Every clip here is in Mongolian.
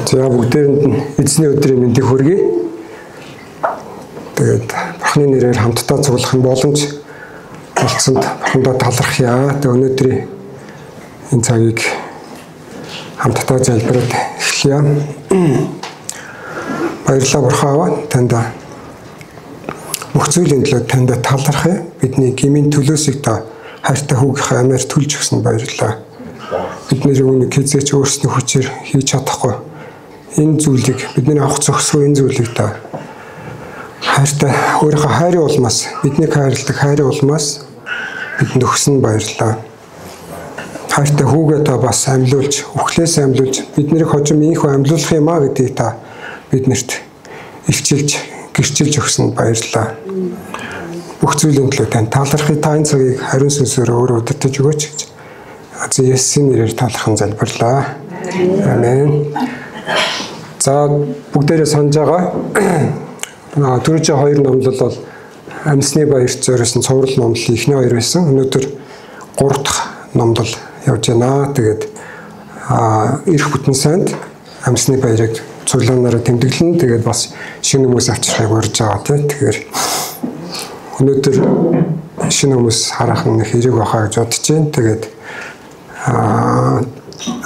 За бүгдээрэнд нь эзний өдрийн мэндийг хүргэе. Тэгээд Бурхны нэрээр хамтдаа цуглах нь боломж олцсонд Бурхандаа талархъя. Тэгээд өнөөдрийн энэ цагийг хамтдаа залбираад эхлэе. Баярлалаа Бурхан Аава, танд бүх зүйлийн төлөө танд талархъя. Бидний гмийн төлөөсөө та хайртай хүүгийнхээ амиар төлж өгсөн баярлалаа. Бидний үүнийг хизээч өөрсдийн хүчээр хийж чадахгүй. Энэ зүйлийг бидний авах зохисгүй энэ зүйлийг та хайртай өөрийнхөө хайрын улмаас биднийг хайрладаг хайрын улмаас бидэнд өгсөн баярлалаа. Хайртай хүүгээ та бас амьлуулж, үхлээс амьлуулж, биднийг хожим ийхүү амьлуулах юм а гэдгийг та биднэрт илчилж, гэрчилж өгсөн баярлалаа. Бүх зүйлийн төлөө тань талархъя. Та энэ цагийг хариун сүнсээр өөрөө удирдах өгөөч гэж Есүсийн нэрээр талархан залбирлаа. Амен. За бүгдээрээ санаж байгаа. Түрүүчийн хоёр номлол бол амьсны баярт зориулсан цуврал номлолын эхний хоёр байсан. Өнөөдөр 3 дахь номлол явж байна. Тэгээд эрх бүтэн сайнд амьсны баярыг цуглаанаараа тэмдэглэн тэгээд бас шинэ хүмүүс авчрахыг урьж байгаа тийм. Тэгэхээр өнөөдөр шинэ хүмүүс хараахан их хэрэг байхаа гэж бодож байна. Тэгээд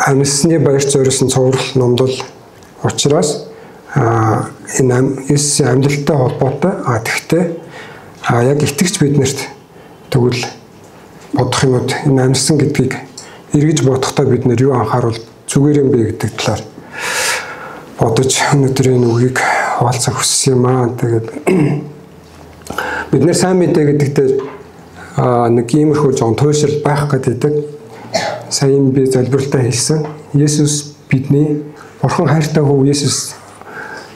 амьсны баярт зориулсан цуврал номлол учраас энэ Есүсийн амьдлалтай холбоотой тэгтээ яг итгэж биднэрт тэгвэл бодох юмуд энэ амьсан гэдгийг эргэж бодохдоо бид нэр юу анхааруул зүгээр юм бэ гэдэг талаар бодож өнөөдөр энэ үгийг хуваалцах хүссэн юм аа. Тэгээд бид нэр сайн мэдээ гэдэг дээр нэг иймэрхүү жоон туйшрал байх гэдэг сайн би залбиралтай хэлсэн. Есүс бидний Бурхан хайртай хүү Есүс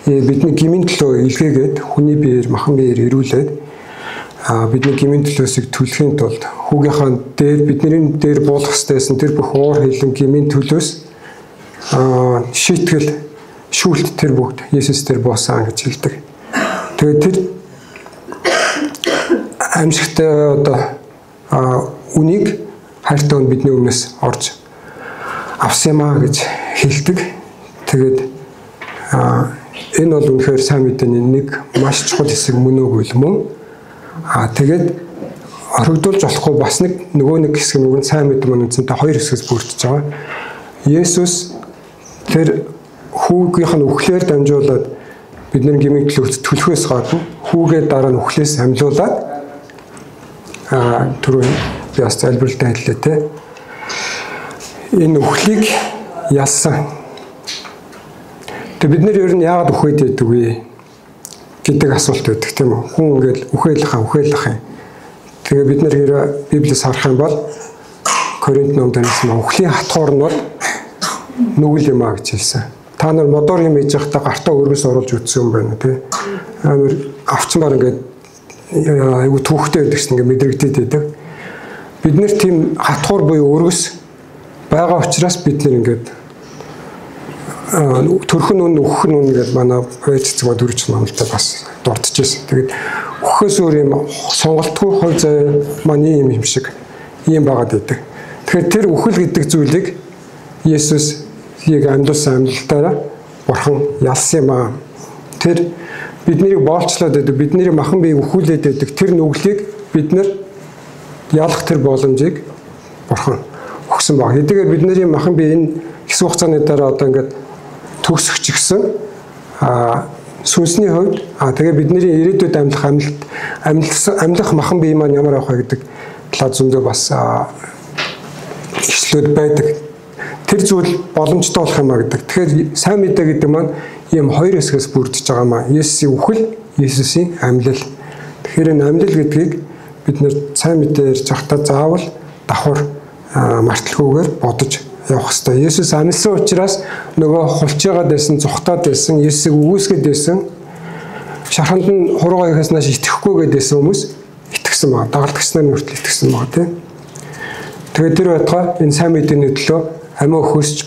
бидний гмийн төлөө илгээгээд хүний биеэр махан биеэр ирүүлээд бидний гмийн төлөөсийг түлхэхийн тулд хүүгийнхаа дээр бидний дээр буулгах ёстойсэн тэр бүх уур хилэн гмийн төлөөс шийтгэл шүүлт тэр бүгд Есүс дээр буусан гэж хэлдэг. Тэгээд тэр амьсгалтай үнийг хайртай хүн бидний өмнөөс орж авсан юмаа гэж хэлдэг. Тэгээд энэ бол үнэхээр сайн мэдээний нэг маш чухал хэсэг мөн үгүй л мөн. Тэгээд орогдуулж болохгүй бас нөгөө нэг хэсэг нөгөө сайн мэдээ мөн үнцэнтэй хоёр хэсгээс бүрдэж байгаа. Есүс тэр хүүгийнх нь үхлээр дамжуулаад бидний гмийн төлөө түлхээс гадна хүүгээ дараа нь үхлээс амьлуулад түрүү би бас залбиралтай хэллээ те. Энэ үхлийг ялсан. Бид нэр ер нь яагаад үхээд байдаг вэ гэдэг асуулт байдаг тийм үү? Хүн ингээл үхээлэх юм. Тэгээ бид нэр Библиэс харах юм бол Коринт номд хэлсэн үхлийн хатгуур нь бол нүгэл юм а гэж хэлсэн. Та нар модоор юм хийж байхдаа гартаа өргөс оруулж үтсэн юм байна тий. Амар авчмаар ингээд айгу түүхтэй байдаг чинь ингээд мэдрэгдээд байдаг. Бид нэр тийм хатгуур буюу өргөс байгаа учраас бид нэр ингээд төрхөн үн үхэх нь гэдэг манай байж цэцэг дөрвч номлолтой бас дурдчихжээ. Тэгээд үхээс өөр юм сонголтгүй хой зай маань юм шиг ийм байгаад байдаг. Тэгэхээр тэр үхэл гэдэг зүйлийг Есүс амьдуулсан амьдлалтаараа Бурхан ялсан юм аа. Тэр биднийг боолчлоод байдаг, бидний махан биеийг үхүүлээд байдаг тэр нүглийг бид нар ялах тэр боломжийг Бурхан өгсөн баг. Хэдийгээр бидний махан бие энэ хэсэг хугацааны дараа одоо ингээд төгсөх ч гэсэн сүнсний хувьд тэгээ бидний ирээдүйд амьлах махан бие маань ямар авах вэ гэдэг талаар зөндөө бас ишлүүд байдаг. Тэр зүйл боломжтой болох юм а гэдэг. Тэгэхээр сайн мэдээ гэдэг маань ийм хоёр хэсгээс бүрдэж байгаа маа. Есүсийн үхэл, Есүсийн амьлал. Тэгэхээр энэ амьлал гэдгийг бид нэр сайн мэдээ ярьж байхдаа заавал давхар марталгүйгээр бодож явах хэрэгтэй. Есүс амьсан учраас нөгөө хулж байгаад байсан, зүхтаад байсан, Есүсийг үгүйсгээд байсан, шарханд нь хуруугаа ихээс нааш итгэхгүй гэдээсэн хүмүүс итгэсэн баг. Дагалдагч нарын хүртэл итгэсэн баг тийм. Тэгээд тэр байтугай энэ сайн мэдээний төлөө амиа өгөхөсч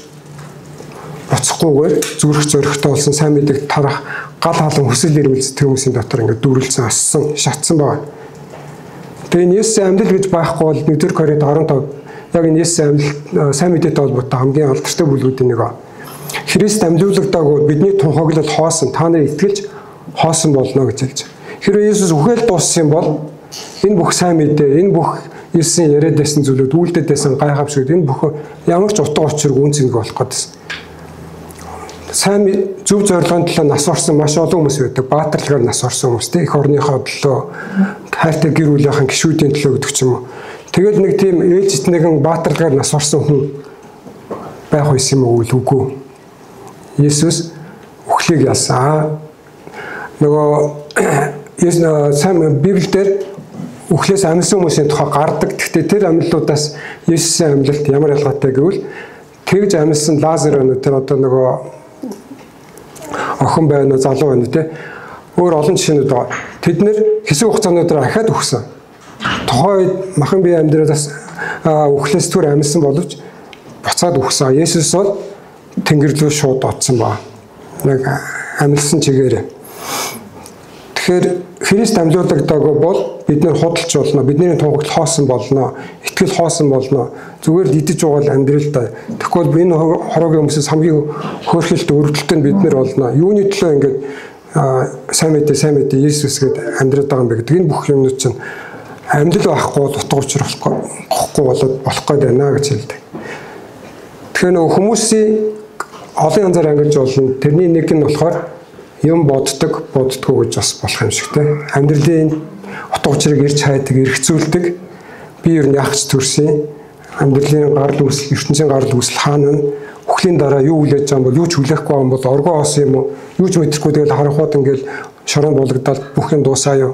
буцахгүйгээр зүрх зоригтой болсон сайн мэдээг тарах гал халан хүсэл эрмэлзэл тэр хүмүүсийн дотор ингээд дүүрэлцэн ассан, шатсан байгаа. Тэгээд энэ Есүсийн амьдлал гэж байхгүй бол 1-р Коринт 15 яг энэ Есүсийн амьдлал сайн мэдээтэй холбоотой хамгийн алдартай бүлгүүдийн нэг. Христ амьдлуулагдаагүй бидний тунхаглал хоосон, та нар итгэж хоосон болно гэж хэлж. Хэрвээ Есүс үхэл дууссан бол энэ бүх сайн мэдээ, энэ бүх Есүсийн яриад байсан зүйлүүд, үйлдэл байсан гайхамшигуд энэ бүх ямар ч утга учиргүй үнцэнэг болох гэдсэн. Сайн зөв зорилгын төлөө нас орсон маш олон хүмүүс байдаг. Баатарлагаар нас орсон хүмүүс, их орныхоо төлөө, хайртай гэр бүлийнхэн гишүүдийн төлөө гэдэг ч юм уу. Тэгэл нэг тийм ээлжит нэгэн баатарлагаар нас орсон хүн байх байсан юм уу үгүй. Есүс үхлийг ялсан. Нөгөө сайн Библиэлд үхлээс амьсан хүмүүсийн тухай гардаг. Гэхдээ тэр амьдлуудаас Есүсийн амьлалт ямар ялгаатай гэвэл тэгж амьсан Лазар өнөдөр одоо нөгөө охин байна уу, залуу байна уу те. Өөр олон жишээнүүд байгаа. Тэд нэр хэсэг хугацаануудаар ахаад үхсэн. Тухайд махан бие амьдралаас үхлээс түр амьсан боловч буцаад үхсэн. Есүс бол тэнгэр рүү шууд оцсон ба. Нэг амьдсан чигээрээ. Тэгэхээр Христ амьдлуулагдаагүй бол бид нэр худалч болно, бидний тунхаглал хоосон болно, итгэл хоосон болно. Зүгээр л идэж угаал амьдрал да. Тэгэхгүй энэ хороогийн хүмүүсээс хамгийн хөөрхөлт өргөдөлтөнд бид нэр болно. Юуны төлөө ингэж сайн мэдээ Есүс гээд амьдраад байгаа юм бэ гэдэг. Энэ бүх юмнууд чинь амьдрал байхгүй бол утга учир болохгүй болох гээд байна гэж хэлдэг. Тэгэхээр нөгөө хүмүүсийн олон янзаар ангилж болно. Тэрний нэг нь болохоор юм боддгоо гэж бас болох юм шиг те. Амьдралын утга учирыг ирж хайдаг, эргцүүлдэг. Би ер нь ягч төрсөн. Амьдралын гарал үүсэл, ертөнцийн гарал үүсэл хаана нь үхлийн дараа юу хүлээж байгаа юм бол юу ч хүлээхгүй юм бол оргоо оосон юм уу? Юу ч мэдэхгүй тэгэл харанхууд ингээл шорон болгодоод бүх юм дуусаа юу?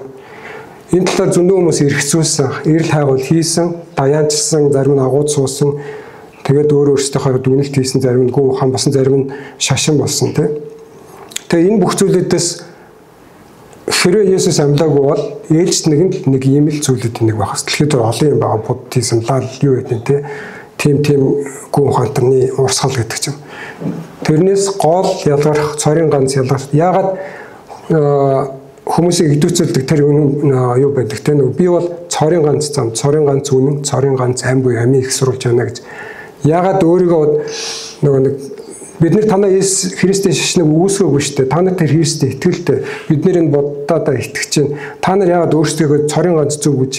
Энэ талаар зөндөө хүмүүс эргцүүлсэн, эрэл хайгуул хийсэн, даяанчсан, зарим нь агууд суусан. Тэгээд өөрөөсөө дүгнэлт хийсэн, зарим нь гүн хан болсон, зарим нь шашин болсон те. Тэгээ энэ бүх зүйлүүдээс хэрвээ Есүс амьлаагүй бол ээлжид нэг ийм л зүйлүүд нэг байх. Дэлхийд олон юм байгаа. Буддизм, лал юу гэдэг те. Тим гүн хантны урсгал гэдэг ч юм. Тэрнээс гол ялгарх, цорын ганц ялгарх. Яагаад хүмүүсийг идэвхжүүлдэг тэр юу байдаг те. Би бол цорын ганц зам, цорын ганц үнэн, цорын ганц ам буюу амийг ихсруулж байна гэж. Яагаад өөрийгөө нөгөө нэг бид нар танаа Христийн шашныг үүсгээгүй шүү дээ. Та нар тэр Христэд итгэлтэй. Бид нэр энэ боддоо итгэж чинь. Та нар яагаад өөрсдөө цорын ганц зүг гэж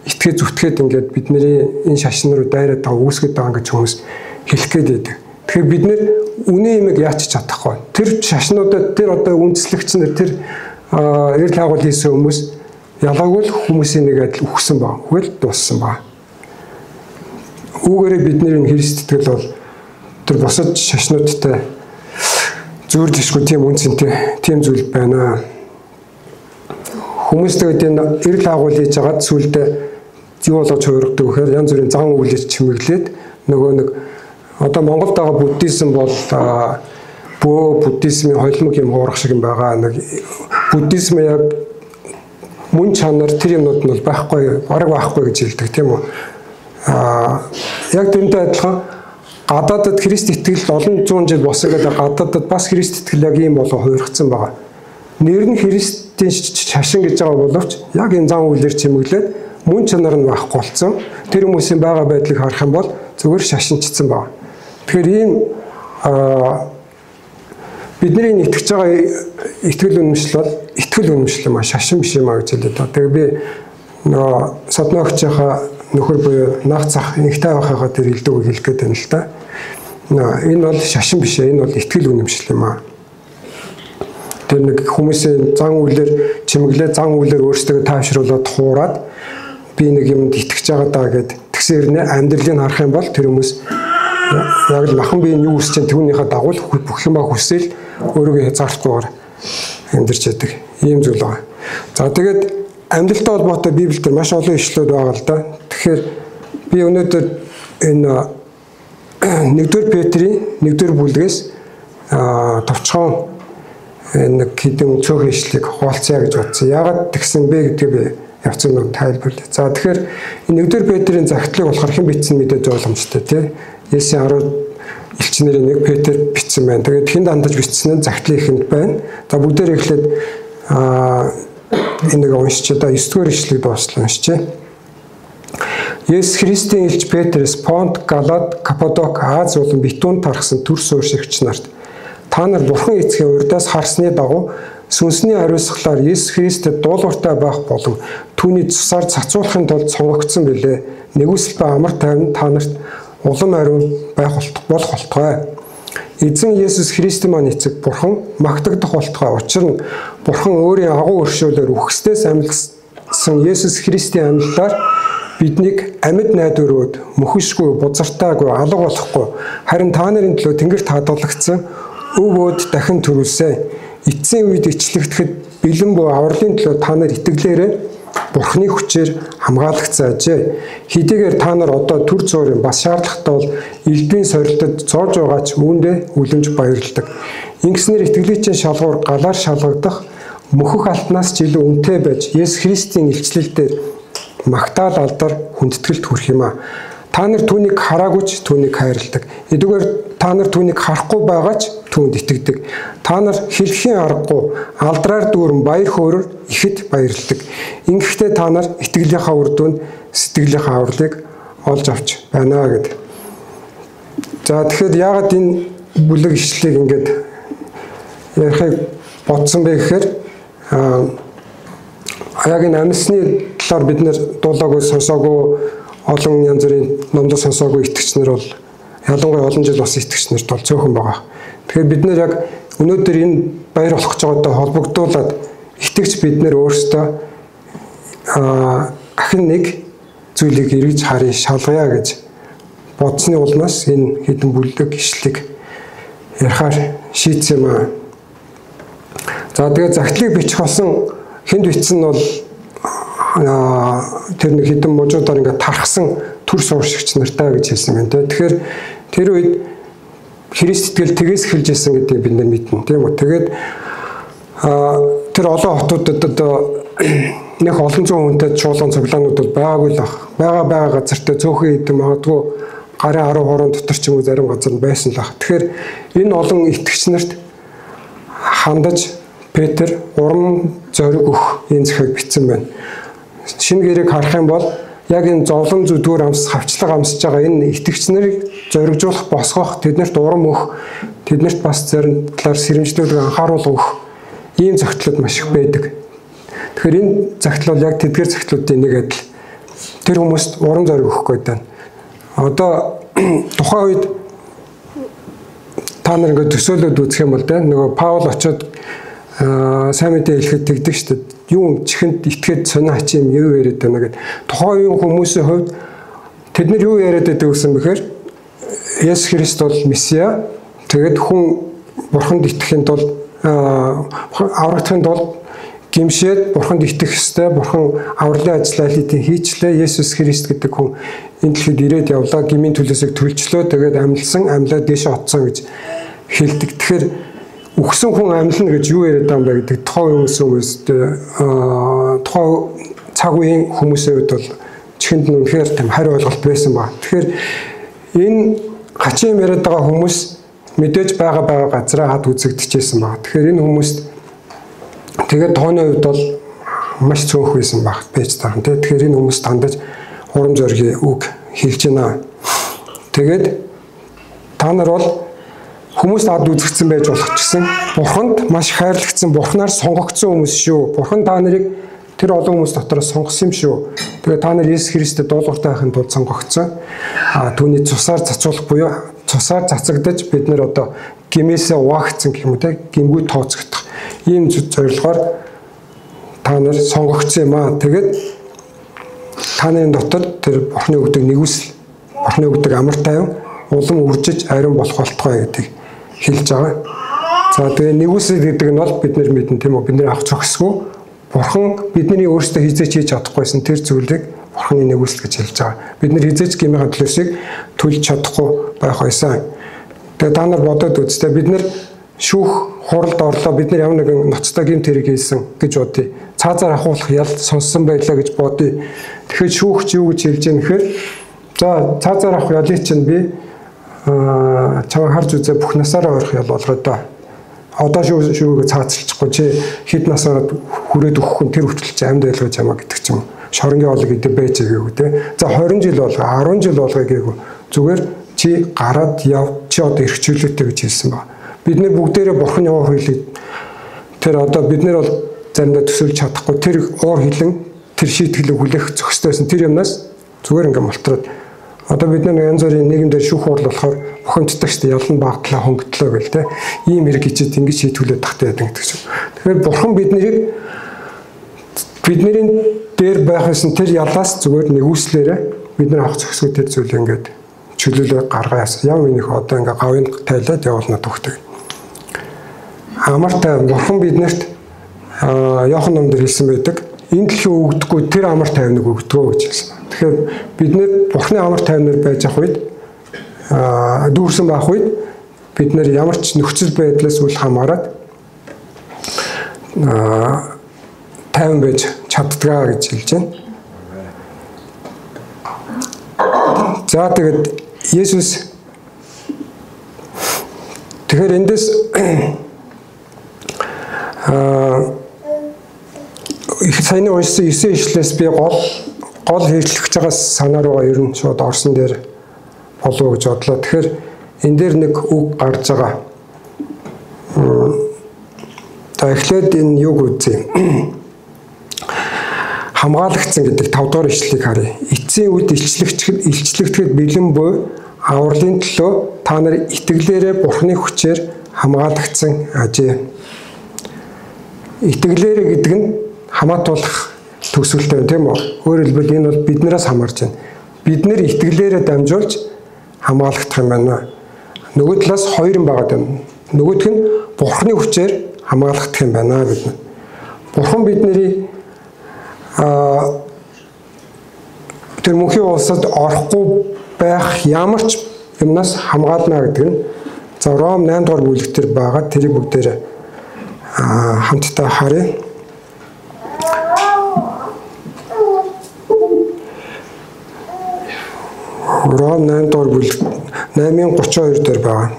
итгээ зүтгээд ингээд бидний энэ шашин руу дайраад байгаа үүсгээд байгаа гэж хүмүүс хэлэх гээд байдаг. Тэгэхээр бид нэр үнэн юмыг яач чадахгүй. Тэр шашнуудад тэр одоо үндэслэгч нар тэр эрэл хаагуул хийсэн хүмүүс ялгаагүй л хүмүүсийн нэг адил үхсэн баг. Үхэл дууссан баг. Үүгээрээ бидний энэ Христ итгэл бол тэр босод шашнуудтай зүйрлэшгүй тийм үнцэнтэй тийм зүйл байна. Хүмүүс тэгээд энэ эрэл хаагуул хийж агаад сүулдэ юу болгож хуургадаг вэхээр янз бүрийн зан үйлээс чимэглээд нөгөө нэг одоо Монголд байгаа буддизм бол буддизмын холимог юм уурах шиг юм байгаа. Нэг буддизм яг мөн чанар тэр юмнууд нь бол байхгүй, бараг байхгүй гэж хэлдэг тийм үү. Яг тэрнтэй адилхан гадаадд Христ итгэл олон зуун жил болсон гэдэг гадаадд бас Христ итгэл яг ийм болон хуурхацсан байгаа. Нэр нь Христийн шашин гэж байгаа боловч яг энэ зан үйлээр чимэглээд мөн чанар нь байхгүй болсон. Тэр хүмүүсийн байгаа байдлыг харах юм бол зөвхөн шашинчсан байна. Тэгэхээр ийм бидний итгэж байгаа итгэл үнэмшил бол итгэл үнэмшил юм а, шашин биш юм а гэж хэлээд байна. Тэгээ би нөгөө содногчийнхаа нөхөр буюу нах зах нэгтэй байхаа тэр хэлдэг хэлэх гээд байна л да. Энэ бол шашин биш ээ, энэ бол итгэл үнэмшил юм а. Тэр нэг хүмүүсийн зан үйлээр чимэглээ, зан үйлээр өөрсдөө тайвшруулад хуураад би нэг юмд итгэж байгаа даа гэд тэгсээр нэ амьдралыг харах юм бол тэр хүмүүс яг л махан биеийн юу үсч түүнийхээ дагуу бүх юмаа хүсэл өөрийгөө хязгаарлахгүйгээр амьдарч яадаг ийм зүйл байгаа. За тэгээд амьдралтай холбоотой Библиэлд маш олон ишлүүд байгаа л да. Тэгэхээр би өнөөдөр энэ 1-р Петрийн 1-р бүлгээс товчхон нэг хэдэн цөөхөн ишлийг хуваалцъя гэж бодсон. Яагаад тэгсэн бэ гэдгийг би явцсан нэг тайлбарлая. За тэгэхээр энэ 1-р Петрийн загтлыг болохоор хэн бичсэн мэдээж ойлгомжтой тий. Есүсийн 10 элчнэрийн нэг Петр бичсэн байна. Тэгээд хэн дандаж бичсэн нь загтлын ихэнд байна. За бүгдээр эхлээд энийг уншиж одоо 9-р ишлэгийг дуустал уншижээ. Есүс Христийн элч Петрээс Понт, Галат, Каппадок, Аз болон Битүнд тархсан төр суурьшигч нарт Та нар Бурхан эцгийн урьдаас харсны дагуу сүнсний ариусгалаар Есүс Христэд дуулууртай байх болон түүний цусаар цацуулахын тулд сонгогдсон билээ. Нэгүсэл ба амар тайван та нарт улам ариун байх болох болтугай. Эзэн Есүс Христийн маань эцэг Бурхан магтагдах болтугай. Учир нь Бурхан өөрийн агуу өршөөлөөр үхсдээс амьдсан Есүс Христийн амьдлаар биднийг амьд найдварууд, мөхөшгүй, бузартаагүй, алга болохгүй, харин та нарын төлөө тэнгэрт хадгалагдсан өвөөд дахин төрүүлсэн. Эцсийн үед ичлэгдэхэд бэлэн буй авралын төлөө та нар итгэлээрээ Бурханы хүчээр хамгаалагдсан ажээ. Хэдийгээр та нар одоо төр зуурын бас шаардлагатай бол элдвийн сорилтод зорж байгаач үүндээ үлэмж баярладаг. Ингэснээр итгэлийн шалгуур галаар шалгагдах мөхөх алтнаас ч илүү үнэтэй байж Есүс Христийн илчлэлээр магтаал алдар хүндэтгэлд хүрэх юм а. Та нар түүнийг хараагүйч түүнийг хайрладаг. Эдгээр та нар түүнийг харахгүй байгаач түүнд итгэдэг. Та нар хэлхийн аргагүй алдраар дүүрэн баяр хөөрөөр ихэд баярладаг. Ингэхдээ та нар итгэлийнхаа үр дүнд сэтгэлийнхаа авралыг олж авч байна гэд. За тэгэхээр яагаад энэ бүлэг ишлэлийг ингээд ярихыг бодсон бэ гэхээр яг энэ амьсны талаар бид нэр дуулаагүй сонсоогүй олон янз бүрийн номдо сонсоогүй итгэгч нар бол ялангуяа олон жил бас итгэгч нарт бол цөөхөн байгаа. Тэгэхээр бид нэр яг өнөөдөр энэ баяр болох гэж байгаатай холбогдуулаад итгэгч бид нэр өөрсдөө ахин нэг зүйлийг эргэж харъя, шалгая гэж бодсны улмаас энэ хэдэн бүлэг ишлэг ярихаар шийдсэн юм аа. За тэгээд загтлыг бичих болсон хэнд бичсэн нь бол тэр нэг хэдэн мужуудаар ингээд тархсан төр сууршигч нартай гэж хэлсэн байна. Тэгэхээр тэр үед Христ итгэл тгээс эхэлж ирсэн гэдгийг бид мэднэ, тийм үү? Тэгээд тэр олон хотуудад одоо нэг олон зуун хүнтэй чуулган цуглаанууд бол байгаагүй л ах. Байгаа газартай цөөхөн хэдэн магадгүй гарын 10 хорон дотор ч юм уу зарим газар байсан л ах. Тэгэхээр энэ олон итгэгч нарт хандаж Петр урам зориг өгөх энэ захийг бичсэн байна. Шинэ гэрийг харах юм бол яг энэ зовлон зүдгүүр хавчлага амсаж байгаа энэ итгэгч нарыг зоригжуулах, босгох, тэднэрт урам өгөх, тэднэрт бас зарим талаар сэрэмжлүүлэг анхааруул өгөх ийм зохицлууд маш их байдаг. Тэгэхээр энэ зохицол бол яг тэдгээр зохицлуудын нэг адил. Тэр хүмүүст урам зориг өгөх гээд байна. Одоо тухайн үед та нар ингээд төсөөлөд үзэх юм бол нөгөө Паул очоод сайн мэдээ хэлэхэд тэгдэг шүү дээ. Юу чихэнд итгэхэд сонио хач юм юу яриад байна гэд. Тухайн үеийн хүмүүсийн хувьд тэд нар юу яриад байдаг гэсэн бэхээр Есүс Христ бол Месиа. Тэгээд хүн Бурханд итгэхийн тулд аврагдахын тулд гимшээд Бурханд итгэх ёстой. Бурхан авралын ажлаа хийчлээ. Есүс Христ гэдэг хүн энэ дэлхийд ирээд явлаа. Гмийн төлөөсөө төлчлөө. Тэгээд амьлсан, амьлаад дэше отсон гэж хэлдэг. Тэгэхээр үхсэн хүн амьлна гэж юу яриад байгаа юм бэ гэдэг тухайн тухайн цаг үеийн хүмүүсийн хувьд бол чихэнд нь үнэхээр тийм харь ойлголт байсан ба. Тэгэхээр энэ хачин яриад байгаа хүмүүс мэдээж байгаа газараа хад үзэгдэжсэн ба. Тэгэхээр энэ хүмүүст тэгээд тооны хувьд бол маш цөөх байсан баг байж таарна. Тэгэхээр энэ хүмүүс дандаж урам зоригийн үг хэлж байна. Тэгээд та нар бол хүмүүс ад үзэгдсэн байж болох ч гэсэн Бурханд маш хайрлагдсан, Бурханаар сонгогдсон хүмүүс шүү. Бурхан та нарыг тэр олон хүмүүс дотроос сонгосон юм шүү. Тэгээд та нар Есүс Христэд дуулууртай байхын тулд сонгогдсон. Түүний цусаар цацуулах буюу цусаар цацагдаж бид нар одоо гимээсээ уаагцсан гэх юм уу те гимгүү тооцогдох ийм зорилгоор та нар сонгогдсон юм аа. Тэгээд та нарын дотор тэр Бурханы өгдөг нэгүсэл, Бурханы өгдөг амар тайван улам үржиж ариун болох болтугай гэдэг хэлж байгаа. За тэгээ нэгүсэл гэдэг нь бол бид нар мэднэ тийм үү? Бид нар авах зохисгүй. Бурхан бидний өөрсдөө хизээч хийж чадахгүйсэн тэр зүйлийг Бурханы нэгүсэл гэж хэлж байгаа. Бид нар хизээч гмийн төлөөсийг төлж чадахгүй байх байсан. Тэгээ та нар бодоод үзтээ бид нар шүүх хуралд орлоо, бид нар ямар нэгэн ноцтой гэмт хэрэг хийсэн гэж бодъё. Цаазаар ахуулах ял сонссон байлаа гэж бодъё. Тэгэхээр шүүгч юу гэж хэлж яах вэ? За цаазаар авах ялыг чинь би чамайг харж үзээ бүх насаараа орох ял болгоод доо. Одоо шүүгээ цаацалчихгүй чи хэд насаар хүрээд өгөх хүн тэр хүртэл чи амьд байлгаж ямаа гэдэг ч юм. Шоронгийн олог гэдэг байж гээгүй те. За 20 жил болгоо, 10 жил болгоо гээгүй. Зүгээр чи гараад яв чи одоо эрхчлөөтэй гэж хэлсэн ба. Бид нэр бүгдээрээ Бурханы уур хилэг тэр одоо бид нэр бол заримдаа төсөөлж чадахгүй тэр уур хилэн тэр шийтгэлийг хүлээх зохистойсэн тэр юмнаас зүгээр ингээм молтроод одоо бид нар янз бүрийн нийгэмдэр шүүх хурал болохоор бухимддагчд ялан багтлаа хөнгөлөө гэл те ийм хэрэг хийчихэд ингэж шийтгүүлээд тахтай байдаг гэдэг чинь. Тэгэхээр Бурхан бидний дээр байхсан тэр ялаас зүгээр нэгүслээрээ бид нар авах зохисгүй тэр зүйл ингээд чөлөөлөө гаргаас яв минийх одоо ингээ гавын тайлаад явуулна төгтөг. Амартай Бурхан биднэрт Иохан номдэр хэлсэн байдаг. Энэ дэлхийн өгдөггүй тэр амар тайвныг өгдөгөө гэж хэлсэн. Тэгэхээр бид нэр Бурханы амар тайвнаар байж ах үед дүүрсэн байх үед бид нэр ямар ч нөхцөл байдлаас үл хамааран тайван байж чаддгаа гэж хэлж байна. За тэгээд Есүс тэгэхээр эндээс саяны уншсан 9 ишлээс би гол хэрэгжлэх байгаа санаа руугаа ер нь шууд орсон дээр болов гэж бодлоо. Тэгэхээр энэ дээр нэг үг гарч байгаа. За эхлээд энэ юг үзье. Хамгаалагдсан гэдэг 5 дугаар ишлэлийг харъя. Эцсийн үед илчлэгдэхэд бэлэн буй авралын төлөө та нар итгэлээрээ Бурханы хүчээр хамгаалагдсан ажээ. Итгэлээрээ гэдэг нь хамаатуулах төгсгөлтэй тийм үү? Өөрөөр хэлбэл энэ бол биднээс хамаарч байна. Бид нэр итгэлээрээ дамжуулж хамгаалагдах юм байна. Нөгөө талаас хоёр юм байгаа юм. Нөгөөх нь Бурханы хүчээр хамгаалагдах юм байна бид. Бурхан бидний тэр мөнхийн улсад орохгүй байх ямар ч юмнаас хамгаална гэдэг нь за Ром 8 дугаар бүлэгтэр байгаа тэрийг бүгдээр хамтдаа харъя. Ром 8 дугаар бүлэг 8:32 дээр байгаа.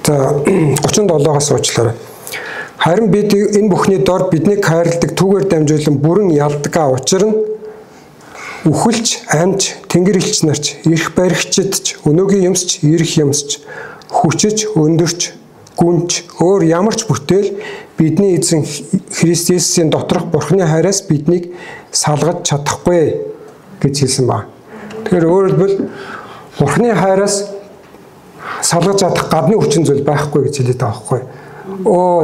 За 37-аас уучлаарай. Харин бид энэ бүхний дор биднийг хайрладаг түүгээр дамжуулан бүрэн ялдгаа учир нь үхэлч, амьч, тэнгэр элч нарч, эрх баригчдч, өнөөгийн юмсч, ирэх юмсч, хүчич, өндөрч, гүнч, өөр ямар ч бүтээл бидний эзэн Христ Есүсийн доторх Бурханы хайраас биднийг салгаж чадахгүй гэж хэлсэн ба. Тэгэхээр өөрөөр хэлбэл Бурханы хайраас салгаж чадах гадны хүчин зүйл байхгүй гэж хэлээд байгаа байхгүй.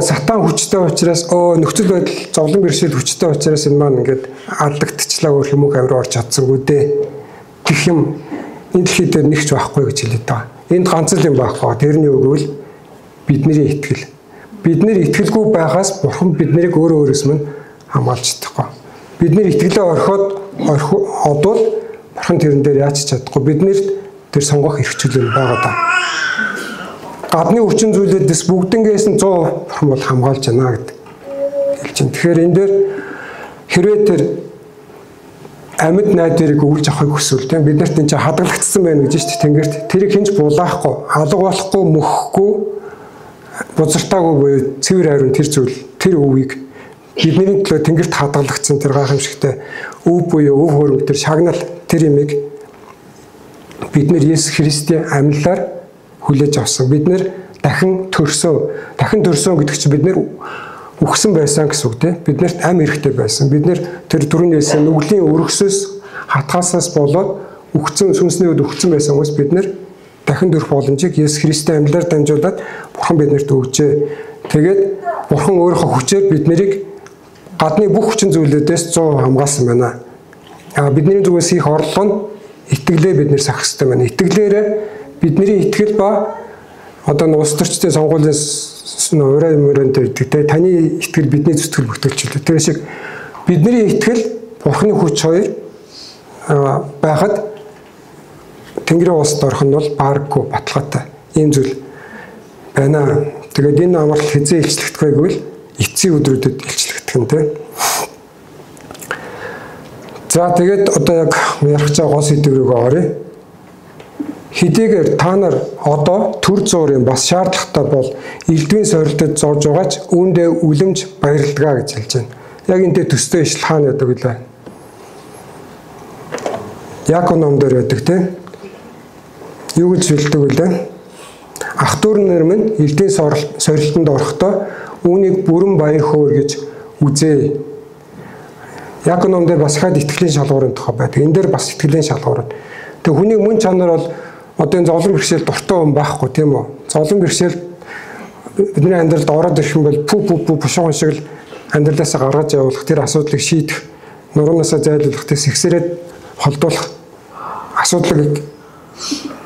Сатан хүчтэй учраас нөхцөл байдал зовлон бэрхшээл хүчтэй учраас энэ маань ингээд алдагдчихлаа өөр хүмүүх авир орж чадсангүй дээ. Гэх юм энэ дэлхийд нэгч байхгүй гэж хэлээд байгаа. Энд ганц л юм байхгүй. Тэрний өгвөл бидний итгэл. Бидний итгэлгүй байгаас Бурхан биднийг өөрөөс минь хамгаалж чадахгүй. Бидний итгэлээ одвол Бурхан тэрэн дээр яаж чадахгүй. Биднэрт тэр сонгох эрхчлэл байгаа даа. Гадны хүчин зүйлээс бүгднгээс нь 100% Бурхан бол хамгаалж байна гэдэг хэлж байна. Тэгэхээр энэ дээр хэрвээ тэр амьд найдварыг өгүүлж авахыг хүсвэл тийм биднэрт энэ чинь хадгалагдсан байна гэж шүү дээ. Тэнгэрт тэрийг хинч булаахгүй, алга болохгүй, мөхгүй, бузартаагүй буюу цэвэр хариун тэр зүйл, тэр өвийг бидний төлөө тэнгэрт хадгалагдсан тэр гайхамшигтай өв буюу өв хөрөнгө тэр шагнал тэр имийг бид нэр Есүс Христийн амьлаар хүлээж авсан. Бид нэр дахин төрсөн гэдэг чинь бид нэр үхсэн байсан гэсэн үг тийм. Биднэрт ам эрэхтэй байсан. Бид нэр тэр түрүүний хэлсэн нүглийн өргөсөөс хатгаасаас болоод үхсэн сүнсний үед үхсэн байсан хүмүүс бид нэр дахин төрөх боломжийг Есүс Христийн амьлаар дамжуулаад Бурхан биднэрт өгчээ. Тэгээд Бурхан өөрийнхөө хүчээр бид нарыг гадны бүх хүчин зүйлүүдээс 100% хамгаалсан байна. Бидний зүгээс хийх орлого нь итгэлээ бид нэр сахих хэрэгтэй байна. Итгэлээрээ бидний итгэл ба одоо улс төрчдийн сонгуулийн ураа мөрөнд ирдэг. Таны итгэл бидний зүтгэл бүтээлчлээ. Тэр шиг бидний итгэл Бурханы хүч хоёр байхад Тэнгэрийн улсад орох нь бол бааргүй баталгаатай. Ийм зүйл байна. Тэгээд энэ амралт хизээ илчлэгдэх вэ гэвэл эцсийн өдрүүдэд илчлэгдэх юм тийм. За тэгээд одоо яг ярих цаа гол сэдвүүрээ оръё. Хэдийгээр та нар одоо төр зуурын бас шаардлагатай бол элдвийн сорилтод зорж байгаач үүндээ үлэмж баярладаг гэж хэлж байна. Яг энэ төстэй ишл хаана байдаг вэ? Яаков номдэр байдаг тийм. Юу гэж хэлдэг вэ? Ах トゥ р нар минь элдвийн сорилтонд орохдоо үүнийг бүрэн баяр хөөр гэж үзээ. Яаков номдэр бас хаад итгэлийн шалгуурын тухай байдаг. Энэ дээр бас итгэлийн шалгуур. Тэг хүний мөн чанар бол одоо энэ зовлон бэрхшээл дуртай хүн байхгүй тийм үү? Зовлон бэрхшээл бидний амьдралд ороод ирэх юм бол бушуухан шиг л амьдралаасаа гаргаж явуулах, тэр асуудлыг шийдэх, нуруунаасаа зайлуулах, тэр сэгсрээд холдуулах асуудлыг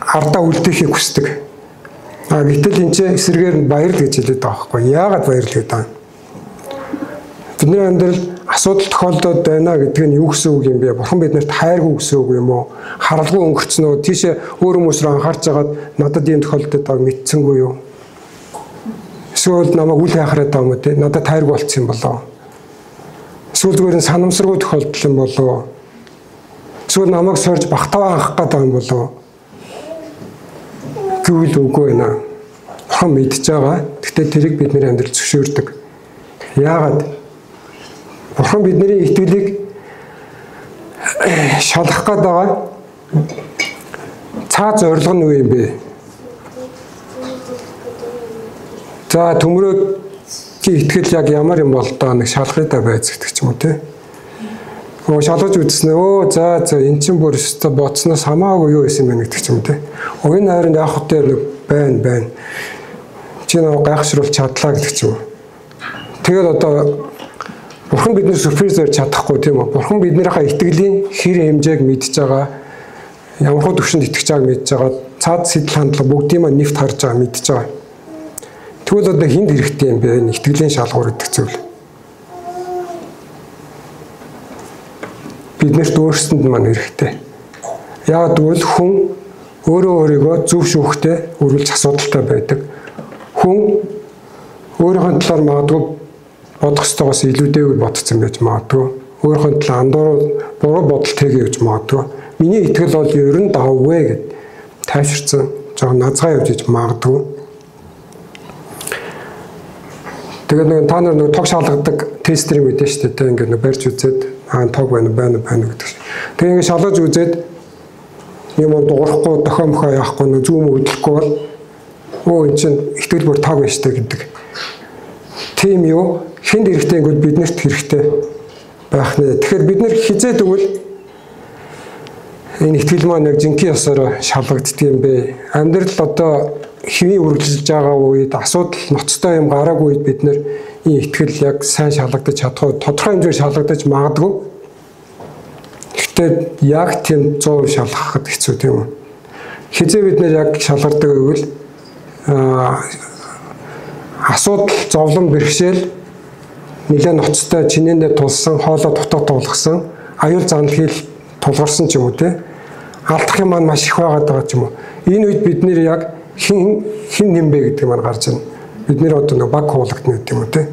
ардаа үлдэхийг хүсдэг. Гэтэл энэ чинь эсрэгээр нь баярл гэж хэлээд байгаа байхгүй. Яагаад баярл гэдэг вэ? Бидний амьдрал асуудал тохиолдоод байна гэдэг нь юу гэсэн үг юм бэ? Бурхан биднэрт хайргүй гэсэн үг юм уу? Харалгүй өнгөрцөн үү? Тийшээ өөр хүмүүс рүү анхаарч байгаад надад ийм тохиолдоод байгааг мэдсэнгүй юу? Эсвэл намайг үл хайхраад байгаа юм уу те? Надад хайргүй болцсон юм болоо. Эсвэл зүгээр нь санамсаргүй тохиолдол юм болоо. Эсвэл намайг сорж багтаа анхах гэдэг юм болоо. Гэвэл үгүй байна. Бурхан мэдж байгаа. Гэхдээ тэрийг бидний амьдрал зөвшөөрдөг. Яагаад? Бурхан бидний итгэлийг шалгах гээд байгаа цаа зорилго нь юу юм бэ? За төмрөөгийн итгэл яг ямар юм бол доо нэг шалгахтай байц гэдэг ч юм уу те. Шалгаж үзснэ. За эн чинь бүр өстө бодсноос хамаагүй юу байсан бэ гэдэг ч юм те. Энэ хайранд яг хөтэ нэг байна. Чи нэг гайхшруулж чадлаа гэдэг ч юм. Тэгээд одоо Бурхан бидний сюрприз зорж чадахгүй тийм үү? Бурхан биднийхээ итгэлийн хэр хэмжээг мэдж байгаа, ямар хөө төвшөнд итгэж байгааг мэдж байгаа, цаад сэтэл хандлага бүгдийг маань нэвт харж байгаа мэдж байгаа. Тэгвэл одоо хүнд хэрэгтэй юм бэ? Итгэлийн шалгуур гэдэг зүйл. Биднэрт өөрсдөнд маань хэрэгтэй. Яагаад гэвэл хүн өөрийгөө зөв шүүхтэй өрүүлж асуудалтай байдаг. Хүн өөрийнхөө талаар магадгүй бодох ёстойгоос илүүтэйгээр бодсон байж магадгүй. Өөрийнхөө талаар андууруу буруу бодол тэгээ гэж магадгүй. Миний итгэл бол ер нь давгүй гэд тайвширсан жоо назгаа явж иж магадгүй. Тэгээд нэг та нар нэг тог шалгадаг тестерийг мэдэн шүү дээ. Ингээд нэг барьж үзээд тог байна гэдэг. Тэгээд ингээд шалгаж үзээд юм дуурахгүй дохиомхоо яахгүй нэг зүүм хөдлөхгүй бол эн чинь итгэл бүр тог байж таа гэдэг. Тийм юу? Хүнд хэрэгтэй гэвэл биднэрт хэрэгтэй байх нэ. Тэгэхээр бид нэр хизээд өгвөл энэ итгэл маань яг жинхэнэ ёсоор шалгагддаг юм бэ. Амьдрал одоо хэвийн үргэлжилж байгаа үед асуудал ноцтой юм гараагүй үед бид нэр энэ итгэл яг сайн шалгагдаж чадахгүй тодорхой хэмжээр шалгагдаж магадгүй. Гэхдээ яг тийм 100% шалгахад хэцүү тийм үү. Хизээ бид нэр яг шалгардаг гэвэл асуудал зовлон бэрхшээл нэлээд ноцтой чинээндээ тулсан хоолой дутаа туулгасан аюул занал хийл тулгарсан ч юм уу те алдах юм маань маш их байгаа ч юм уу. Энэ үед бид нэр яг хин нэмбэ гэдэг маань гарч ирнэ. Бид нэр одоо нэг баг хуулагдана гэдэг юм уу те.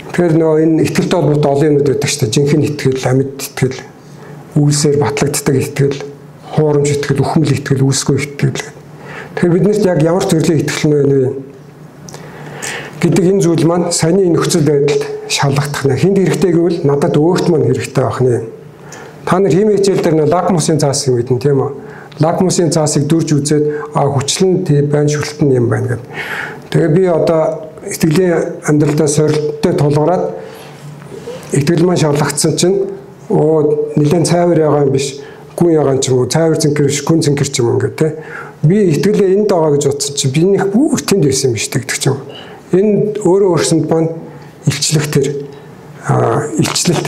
Тэгэхээр нөгөө энэ итгэлтэй холбоотой олон юмуд байдаг шүү дээ. Жинхэнэ итгэл, амьд итгэл, үйлсээр батлагддаг итгэл, хуурамч итгэл, үхмэл итгэл, үйлсгүй итгэл. Тэгэхээр биднэрт яг ямар төрлийн итгэл нь вэ гэдэг энэ зүйл маань саяны нөхцөл байдалд шалгагдах нэ. Хүнд хэрэгтэй гэвэл надад өөрт маань хэрэгтэй байх нэ. Та нар химийн хичээл дээр лакмусын цаас юм гэдэг тийм үү? Лакмусын цаасыг дүрж үзээд хүчлэн байна шүлтэн юм байна гэдэг. Тэгээ би одоо итгэлийн амьдралдаа сорилттой тулгараад итгэл маань шалгагдсан чинь нэлээд цайвар ягаа юм биш гүн ягаа ч юм уу цайвар зинкэр биш гүн зинкэр ч юм ингээд те. Би итгэлээ энд байгаа гэж бодсон чи би нэг бүх тэнд байсан юм биш гэдэг ч юм. Энэ өөрөө өөрсөнд маань илчлэх тэр илчлэлт.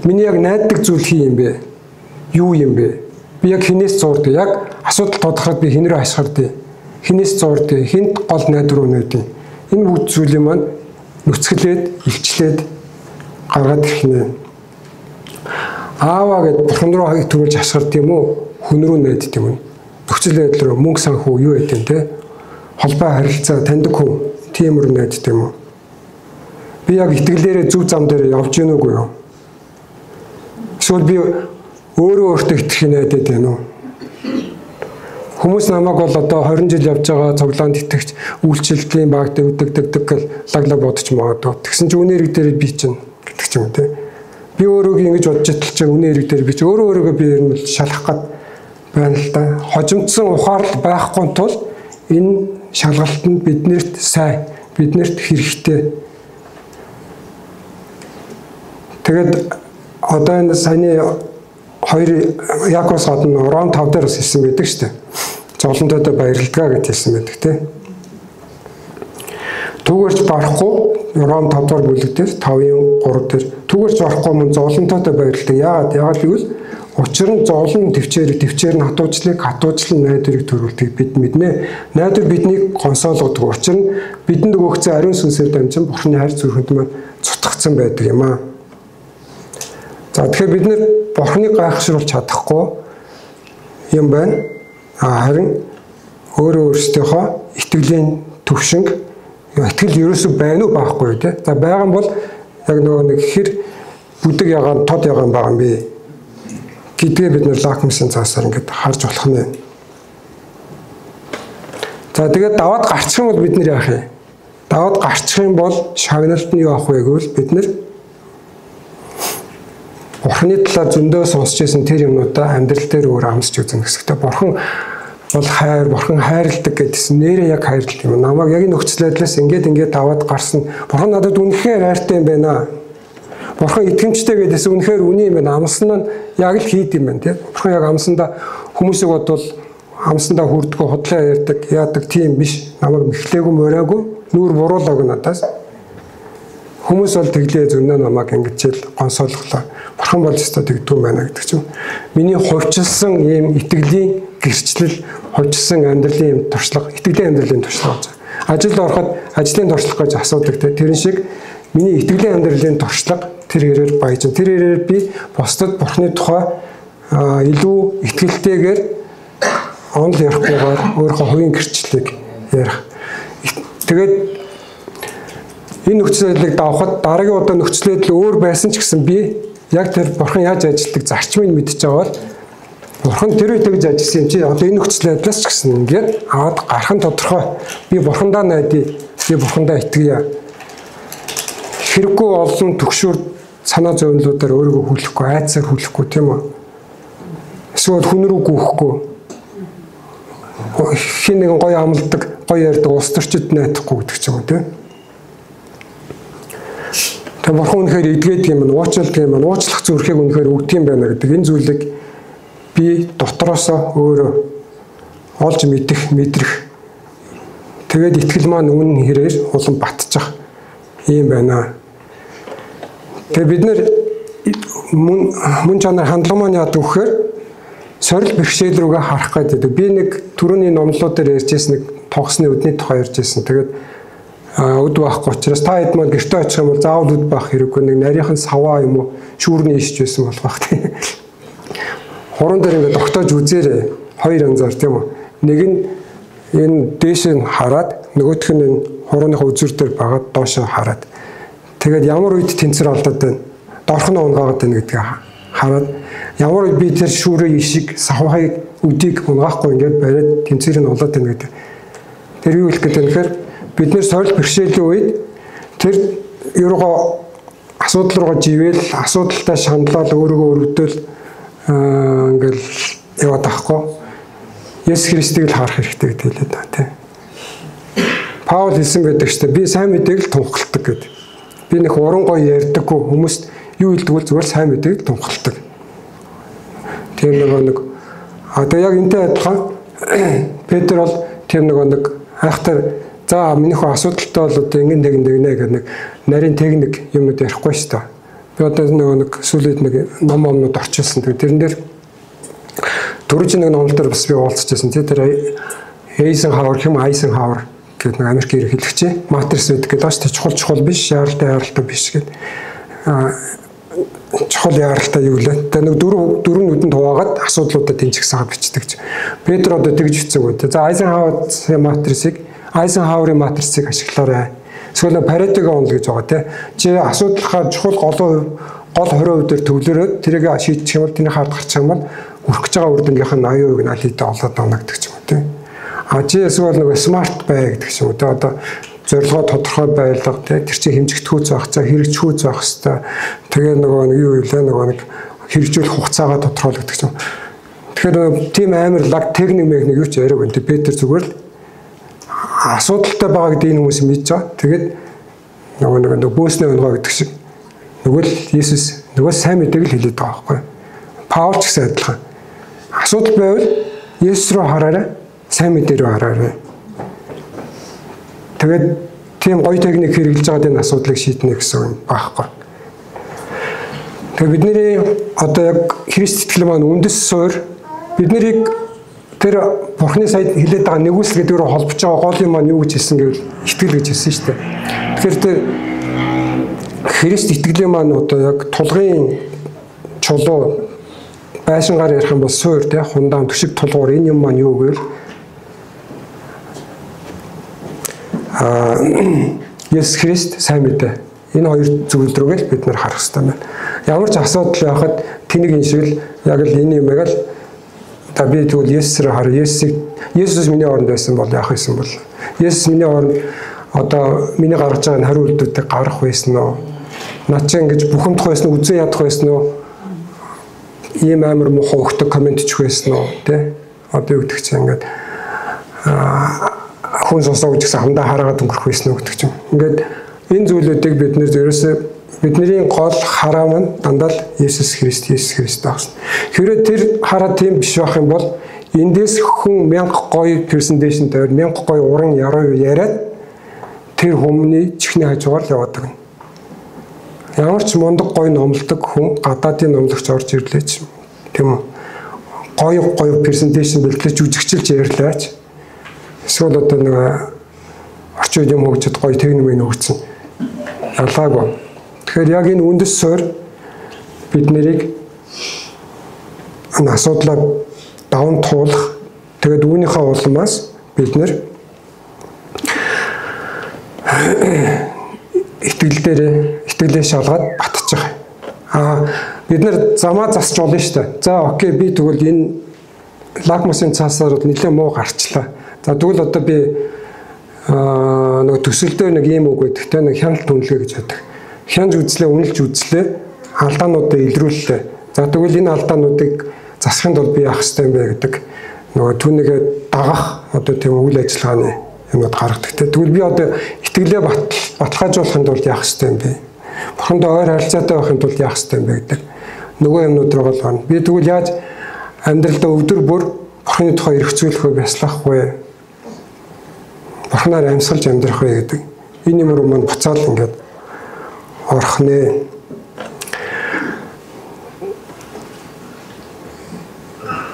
Миний яг найддаг зүйл хий юм бэ? Юу юм бэ? Би яг хинээс зурдаг. Яг асуудал тодорхойд би хэн рүү хашгирдээ? Хинээс зурдаг? Хинт гол найд руу нөөдөө? Энэ бүх зүйлийг маань нүцгэлээд, илчлээд гаргаад ирэх нэ. Ааваа гэд бурхан руу төрүүлж хашгирд юм уу? Хүн рүү найддаг юм. Нөхцөл байдал руу мөнгө санхүү юу гэдэг те? Холбоо харилцаа таньдаг хүн тиймэр найддаг юм уу? Би яг итгэлээрээ зөв зам дээр явж гин үгүй юу? Эсвэл би өөрөө өөртөө итгэх найдаад байна уу? Хүмүүс намайг бол одоо 20 жил явж байгаа цуглаанд итгэж үйлчлэлийн баг дэвдэгдэг гэл лаглаг бодож магадгүй. Тэгсэн чинь үнэ хэрэг дээр би чинь гэдэг ч юм те. Би өөрийгөө ингэж бодож идэл чинь үнэ хэрэг дээр би ч өөрийгөө би ер нь шалгах гээд байна л да. Хожимдсан ухаарл байхгүй тул энэ шалгалтанд биднэрт сайн, биднэрт хэрэгтэй. Тэгээд одоо энэ саяны 2 Якобс гадна Ром 5 дээр бас хэлсэн байдаг шүү дээ. Золонтойдоо баярлалгаа гэж хэлсэн байдаг тийм. Түүгээрч барахгүй Ром 5 дугаар бүлэг дээр 5-ын 3 дээр түүгээрч барахгүй мөн золонтойдоо баярлалаа. Яагаад гэвэл учир нь зовлон төвчээр нь хатуучлан найдварыг төрүүлдэг бид мэднэ. Найдвар биднийг гонсоолгодог. Учир нь бидэнд өгөгдсөн ариун сүнсээр дамжин Бурхны хайр зүрхэнд маань цутгагдсан байдаг юм аа. За тэгэхээр бид нэр Бурхныг гайхшруулж чадахгүй юм байна. Харин өөрөөсөө итгэлийн төвшинг итгэл ерөөсөө байна уу байхгүй тий. За байгаа юм бол яг нөгөө нэг хэр бүдэг ягаан тод ягаан байгаа юм бэ гэдгээ бид нэр лакмусын цаасаар ингээд харж болох нь байна. За тэгээд даваад гарчих юм бол бид нэр яах юм? Даваад гарчих юм бол шагналт нь юу авах вэ гэвэл бид нэр Бурхны талаар зөндөө сонсч байсан тэр юмнуудаа амьдрал дээр өөр амсч үзэн гэсэгтэй Бурхан бол хайр, Бурхан хайрладаг гэдсэн нэрээ яг хайрлалт юм. Намайг яг энэ нөхцөл байдлаас ингээд даваад гарсан. Бурхан надад үнэхээр хайртай юм байна. Бурхан итгэмжтэй гэдээс үнэхээр үний юм байна. Амсан нь яг л хийд юм байна тийм. Бурхан яг амсандаа хүмүүсийг бодвол амсандаа хүрдгөө худлаа ярьдаг, яадаг тийм биш. Намайг мэхлээгүй мораагүй, нүүр буруулаагүй надаас. Хүмүүс бол тэглээ зөрнөө намайг ингэжэл гонсоолглоо. Бурхан бол өстой тэгдүүн байна гэдэг чинь. Миний хувьчилсан ийм итгэлийн гэрчлэл, хувьчилсан амьдралын юм туршлага, итгэлийн амьдралын туршлага гэж. Ажилд ороход ажлын туршлага гэж асуудаг те. Тэрэн шиг миний итгэлийн амьдралын туршлага тэр хэрээр баяжин. Тэр хэрээр би бусдад Бурхны тухай илүү итгэлтэйгээр онл ярихгүйгээр өөрийнхөө хувийн гэрчлэлийг ярих. Тэгээд энэ нөхцөл байдлыг давахад дараагийн удаа нөхцөл байдал өөр байсан ч гэсэн би яг тэр Бурхан яаж ажилладаг зарчмыг мэдчихэж байгаа бол Бурхан тэр үед тэгж ажилласан юм чи одоо энэ нөхцөл байдлаас ч гэсэн ингээд аваад гарах нь тодорхой. Би Бурхандаа найдаа, би Бурхандаа итгэе. Хэрэггүй олон төгшөр санаа зовнилуудаар өөрийгөө хүлэхгүй, айцаар хүлэхгүй тийм үү? Эсвэл хүн рүү гүйхгүй. Хин нэгэн гоё амладаг, гоё ярьдаг улс төрчид найдахгүй гэдэг ч юм уу тийм. Тэгээ Бурхан үнэхээр эдгээд юм, уучлалт юм, уучлах зүрхийг үнэхээр өгдөг юм байна гэдэг энэ зүйлийг би дотроосоо өөрөө олж мэдрэх. Тэгээд итгэл маань үнэн хэрээр улам батчих юм байна. Тэгээ бид нэр мөн чанар хандлага маань яадаг вэхээр сорил бэрхшээл рүүгээ харах гэдэг. Би нэг түрүүний номлууд дээр ярьжсэн нэг тогсны өдний тухай ярьжсэн. Тэгээд өд байхгүй учраас та хэд мод гэртээ очих юм бол заавал өд байх хэрэггүй. Нэг нарийнхан саваа юм уу шүүрний ишж байсан болох бах тийм. Хуран дээр ингээд тогтоож үзээрэй. Хоёр янзаар тийм үү. Нэг нь энэ дээш нь хараад нөгөөх нь энэ хурууныхаа үзүр дээр багаад доошоо хараад. Тэгээд ямар үед тэнцэр алдаад байна. Доорх нь унгаагаад байна гэдгийг хараад ямар үед би тэр шүүрээ ишиг савхайг өдийг унгаахгүй ингээд бариад тэнцэр нь улаад байна гэдэг. Тэр юу хэлэх гэдэг нэхэр бид нэр сорил бэрхшээлийн үед тэр ерөөгөө асуудал руугаа живээл асуудалтай шаналал өөрийгөө өрөвдөөл ингээл яваад байхгүй. Есүс Христийг л харах хэрэгтэй гэдэг хэлээд байна тийм. Паул хэлсэн байдаг ч би сайн мэдээг л тунхалдаг гэдэг. Би нэг уран гоё ярьдаггүй хүмүүст юу хэлдэг вэ зүгээр сайн мэдээг л тунхалдаг. Тэр нэг одоо яг энтэй адилхан Петр бол тэр нэг хайхтар за минийхөө асуудалтай бол одоо ингэн тэгнэ гэх нэг нарийн техник юмуд ярихгүй шүү дээ. Би одоо нэг сүүлд нэг номнууд орчилсан. Тэрэн дээр түрүүч нэг номлол дээр бас би уулзчихсан. Тэр Eisenhower гэдэг нэг Америк ерөнхийлөгч матрис байдаг гэдэг бааш чухал биш, яаралтай биш гэдэг. Чухал яаралтай юу лээ. Тэгээ нэг дөрвөн нүдэнд хуваагаад асуудлуудаа тэнцгсэн хаа бичдэг. Петр одоо тэгж хэлсэн үү. За Eisenhower-ийн матрисыг ашиглаарай. Эсвэл Паретогийн онол гэж байгаа тийм. Чи асуудлынхаа чухал гол 20% дээр төвлөрөөд тэрийг шийдчих юм бол тэрний хард гарчих юм бол өрөх гэж байгаа үр дүнгийнх нь 80% нь аль хэдийн олоод байна гэдэг ч юм уу тийм. Чи эсвэл нэг смарт бай гэдэг ч юм уу тийм. Одоо зорилгоо тодорхой байлга тийм. Тэр чинь хэмжигдэхүүц байх, хэрэгжихүүц байх хэвээр. Тэгээ нөгөө юу вэ? Нөгөө нэг хэрэгжүүлэх хугацаагаа тодорхойлдог ч юм. Тэгэхээр тийм амар лаг техник мэгник юу ч яриаг байна. Петр зүгээр л асуудалтай байгаа гэдэг энэ хүмүүс мэдж байгаа. Тэгээд нөгөө бөөснөө өнгөө гэдэг шиг нөгөө л Есүс нөгөө сайн мэдээг л хэлээд байгаа байхгүй. Паул ч гэсэн адилхан. Асуудал байвал Есүс рүү хараарай, сайн мэдээ рүү хараарай. Тэгээд тийм гоё техник хэрэгжилж байгаа энэ асуудлыг шийднэ гэсэн юм байхгүй. Тэгээд бидний одоо яг Христ итгэл маань үндэс суурь биднийг тэр Бурхны сая хэлээд байгаа нэгүсэл гэдэг рүү холбож байгаа гол юм маань юу гэж хэлсэн гэвэл итгэл гэж хэлсэн шүү дээ. Тэгэхээр тэр Христ итгэлийн маань одоо яг тулгын чулуу байшингаар ярих юм бол суурь тий хундаан төшиг тулгуур энэ юм маань юу гэвэл Есүс Христ сайн мэдээ. Энэ хоёр зүйл рүүгээ бид нар харах хэрэгтэй байна. Ямар ч асуудал байхад тэнийг энэ шиг л яг л энэ юм яг л та би тэгвэл Есүсээр хараа. Есүс миний оронд байсан бол яах байсан бол Есүс миний оронд одоо миний гаргаж байгаа хариу үйлдэлүүдийг гаргах байсан уу? Наад чи ингэж бухимдах байсан уу? Үзэн ядах байсан уу? Ийм амар муухай өгтөг комент ч байсан уу? Тэ? Одоо юу гэдэг чинь ингээд хүн сонсоо гэж гэсэн хамдаа хараагаад өнгөрөх байсан уу гэдэг чинь. Ингээд энэ зүйлүүдийг бид нэр ерөөсөө бидний гол хараа маань дандаа л Есүс Христ багсан. Хэрвээ тэр хараа тийм биш байх юм бол эндээс хүн 1000 гоё презентацийн тавиад 1000 гоё уран яруу яриад тэр хүмүүний чихний хажуугаар л яваад байна. Ямар ч мундаг гоё номлодог хүн гадаадын номлогч орж ирлээч тийм үү. Гоё презентацийн бэлтгэлж үзэгчилж ярьлаач. Эсвэл одоо нэг орчин үеийн хөгжид гоё техникийн өгсөн. Ялгаагүй. Тэгэхээр яг энэ үндэс суурь бид нарыг асуудлаа даван туулах тэгээд үүнийхээ улмаас бид нар итгэлээ шалгаад батчих. Бид нар замаа засч болно шүү дээ. За окей би тэгвэл энэ лакмусын цаасаар нэлээд муу гарчлаа. За тэгвэл одоо би нэг төсөлдөө нэг ийм үг гэдэг те нэг хяналт түнлэгээ гэж байдаг. Хянж үзлээ, үнэлж үзлээ, алдаануудаа илрүүллээ. За тэгвэл энэ алдаануудыг засахын тулд би яах ёстой юм бэ гэдэг нөгөө түүнийгээ дагах одоо тийм үйл ажиллагааны юмуд гаргадаг те. Тэгвэл би одоо итгэлээ баталгаажуулахын тулд яах ёстой юм бэ? Бурхандаа ойр харилцаатай байхын тулд яах ёстой юм бэ гэдэг нөгөө юмнууд руу гол гарна. Би тэгвэл яаж амьдралдаа өвдөр бүр Бурханы тухай эргцүүлэх вэ, бяслах вэ? Бурханаар амьсгалж амьдрах вэ гэдэг. Энэ юм руу маань буцаал ингээд орох нэ.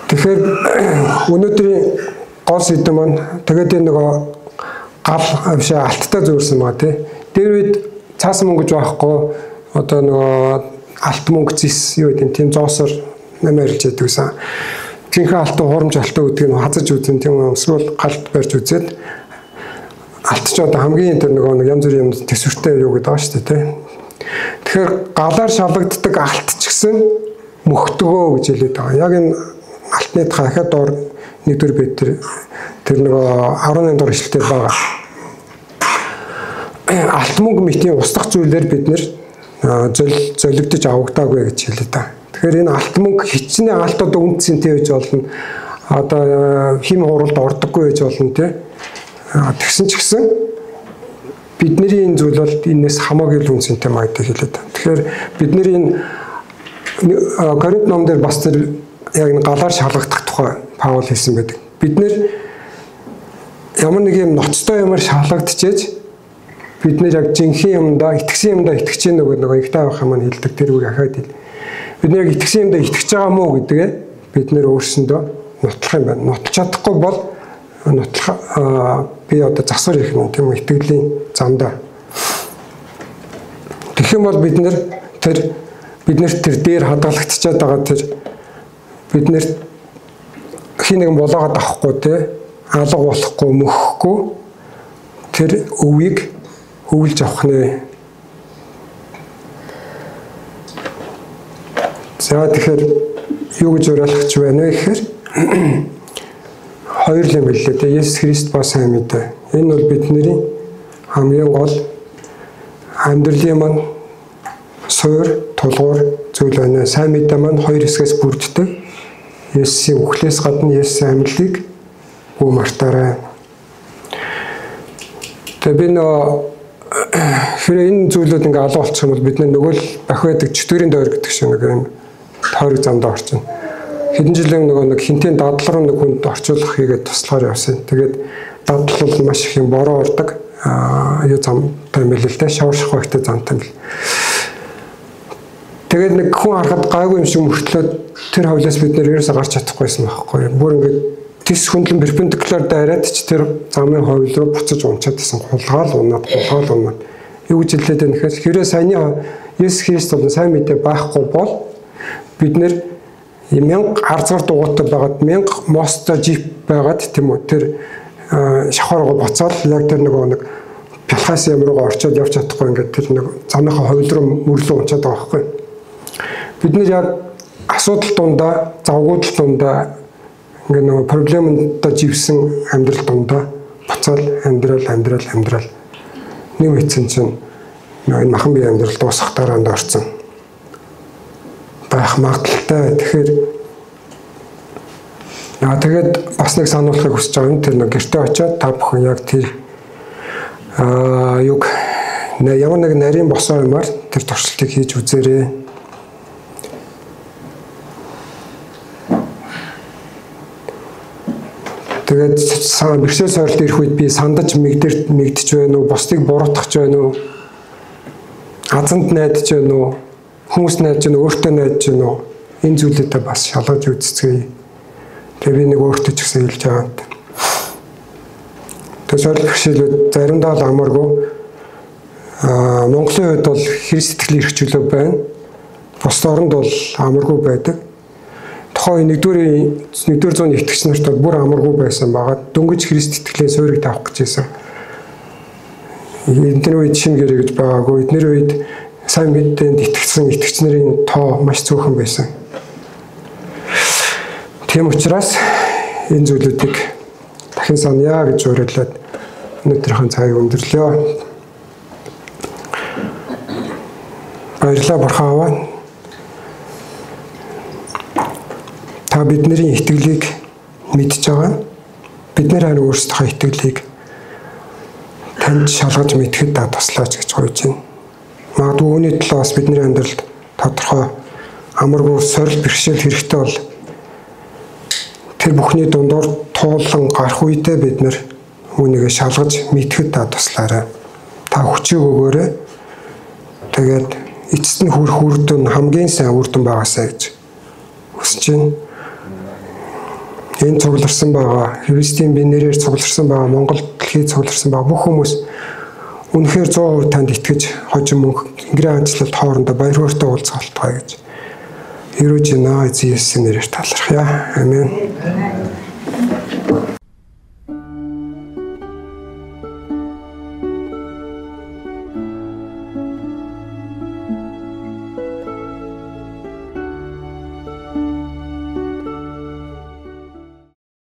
Тэгэхээр өнөөдрийн гол сэдэв маань тэгээд энэ нөгөө гал авшаа алттай зөөрсөн байгаа тий. Тэр үед цаасан мөнгө гэж байхгүй одоо нөгөө алт мөнгө зис юу гэдэг тийм зоосоор намаарилж яадаг гэсэн. Тинхэн алтан хурамж алтан үүдгийг хазаж үзэн тийм өмсгөл галт барьж үзээд алтч одоо хамгийн тэр нөгөө янз бүрийн юм төсвөртэй юу гэдэг байгаа шүү дээ тий. Тэгэхээр галаар шалгагддаг алт ч гэсэн мөхтгөө гэж хэлээд байгаа. Яг энэ алтны дахиад доор нэгдүгээр бид тэр нөгөө 18 дугаар ишлэлээр байгаа. Алт мөнгө мэтийн устгах зүйлээр бид нэр золигдож авагдаагүй гэж хэлээд байгаа. Тэгэхээр энэ алт мөнгө хичнээн алт одоо үнд цэнтэй байж болно. Одоо хим хуралд ордоггүй байж болно тий. Тэгсэн ч гэсэн бидний энэ зүйл бол энэс хамаагүй л үнцэнтэй маягтай хэлээд байна. Тэгэхээр бидний энэ Коринт номдэр бас тэр яг энэ галаар шалгагдах тухай Паул хэлсэн байдаг. Бид нэр ямар нэг юм ноцтой юмар шалгагдчихэж бид нэр яг жинхэнэ юмдаа итгэсэн юмдаа итгэж нөгөө их таавах юм нь хэлдэг тэр үг ахаад хэл. Бид нэр итгэсэн юмдаа итгэж байгаа мó гэдгээ бид нэр өөрсөндөө нотлох юм байна. Нотлох чадахгүй бол би одоо засвар ирэх юм тийм итгэлийн замдаа. Тэгэх юм бол бид нэр тэр дээр хадгалагдчихад байгаа тэр бид нэр хин нэгэн болоогоод авахгүй те алга болохгүй мөхгүй тэр өвийг хөвлж авах нэ. За тэгэхээр юу гэж уриалгах байна вэ гэхээр хоёр юм хэллээ дээ. Есүс Христ ба сайн мэдээ. Энэ бол бидний хамгийн гол амьдралын маань суурь тулгуур зүйл байна. Сайн мэдээ маань хоёр хэсгээс бүрддэг. Есүсийн үхлээс гадна Есүсийн амьдлыг бүү мартаарай. Тэгээ би хэрэг энэ зүйлүүд ингээ алга болчих юм бол бид нөгөө л бах байдаг чөтгөрийн дойр гэдэг шиг нэг юм тойрог замд орчин. Хэдэн жилийн нөгөө нэг хинтийн дадлал руу нэг хүнд орчуулах хийгээд туслахаар явсан. Тэгээд дадлал бол маш их юм бороо ордог. Юу замтай юм бэл л дээ. Шаварших багтай замтай юм бэл. Тэгээд нэг хүн харахад гайгүй юм шиг мөртлөө тэр хавлаас бид нэр ерөөсө гарч чадахгүйсэн байхгүй. Бүр ингээд тис хөндлөн перпендикуляр дайраад ч тэр замын ховл руу буцаж унчаад исэн. Хулгаал унаад. Юу гэж хэлээд байна гэхээр хэрэг саяны Есүс Христ бол сайн мэдээ байхгүй бол бид нэр 1000 арцгаар дугуйтай байгаад 1000 мостой жип байгаад тийм үү тэр шавхарга буцаал яг тэр нэг бялхаас юм руугаа орчоод явж чадахгүй ингээд тэр нэг замынхаа ховл руу мөрлөө унчаад байгаа байхгүй. Бид нэр яг асуудал дундаа, завгуудл дундаа ингээд нэг проблемд живсэн амьдрал дундаа буцаал амьдрал нэг мэдсэн чинь энэ махан бие амьдрал дуусах дараанд орсон байх магадaltaй. Тэгэхээр тэгээд бас нэг сануулахыг хүсэж байгаа юм. Тэр нэг гэртээ очиод та бүхэн яг тэр юг ямар нэг нарийн босоо юмар тэр туршилтыг хийж үзээрэй. Тэгээд бэрхшээл сойролд ирэх үед би сандаж мэгдэж байна уу? Бусдыг буруутгах байна уу? Азанд найдаж байна уу? Хүмүүс найдаж байна уу? Өөртөө найдаж байна уу? Энэ зүйлүүдээ бас шалгаж үзцгээе. Тэгээ би нэг өөртөө ч гэсэн хэлж байгаа юм. Тэгээд сойрол бэрхшээлүүд заримдаа л амаргүй. Монголын хувьд бол Христ итгэлийн эрхчлөө байна. Бус оронд бол амаргүй байдаг. Тухайн 1-р зууны итгэгч нарт бол бүр амаргүй байсан байгаа. Дөнгөж Христ итгэлийн суурийг тавих гэж байсан. Эдгээр үед шинэ гэрээ гэж байгаагүй. Эдгээр үед сайн мэдээнд итгэсэн итгэгч нарын тоо маш цөөхөн байсан. Тийм учраас энэ зүйлүүдийг дахин саная гэж уриалаад өнөөдрийн цагийг өндөрлөө. Баярлалаа бурхан аваа. Та бидний итгэлийг мэдж байгаа. Бид нэр харин өөрсдийнхөө итгэлийг танд шалгаж мэдхэд та туслаач гэж гуйж байна. Магадгүй үүний төлөө бас бидний амьдралд тодорхой амаргүй сорил бэрхшээл хэрэгтэй бол тэр бүхний дундуур туулан гарах үедээ бид нэр үүнийг шалгаж мэдхэд та туслаарай. Та хүчийг өгөөрэй. Тэгээд эцэст нь хүрэх үр дүн хамгийн сайн үр дүн байгаасаа гэж хүсэж байна. Энэ цугларсан байгаа, Христийн бие нэрээр цугларсан байгаа, Монгол дэлхийд цугларсан байгаа бүх хүмүүс үнэхээр 100% танд итгэж, хожим мөнх, Ингэрийн ажлалт хоорондоо баяр хөөртэй уулзалтгай гэж. Ерөөж наа Есүсийн нэрээр талархъя. Амен.